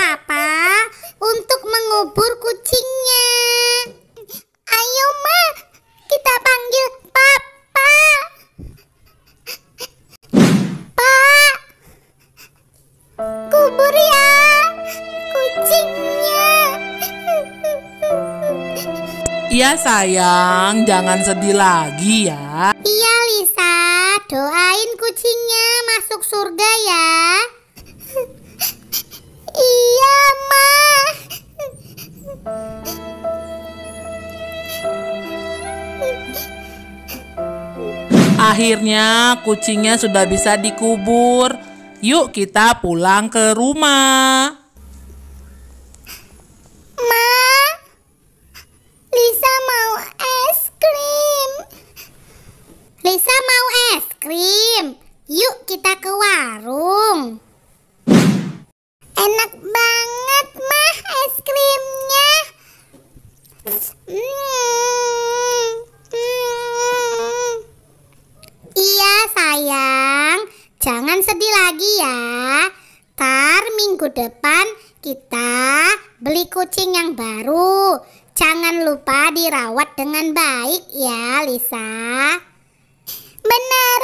Papa untuk mengubur kucingnya. Ayo, Ma, kita panggil Papa. Pak, kubur ya kucingnya. Iya sayang, jangan sedih lagi ya. Iya Lisa, doain kucingnya masuk surga ya. Iya, Ma. Akhirnya kucingnya sudah bisa dikubur. Yuk kita pulang ke rumah. Ma, Lisa mau es krim. Lisa mau es krim. Yuk kita ke warung. Enak banget, Ma, es krimnya. Iya sayang, jangan sedih lagi ya. Ntar minggu depan kita beli kucing yang baru. Jangan lupa dirawat dengan baik ya Lisa. Benar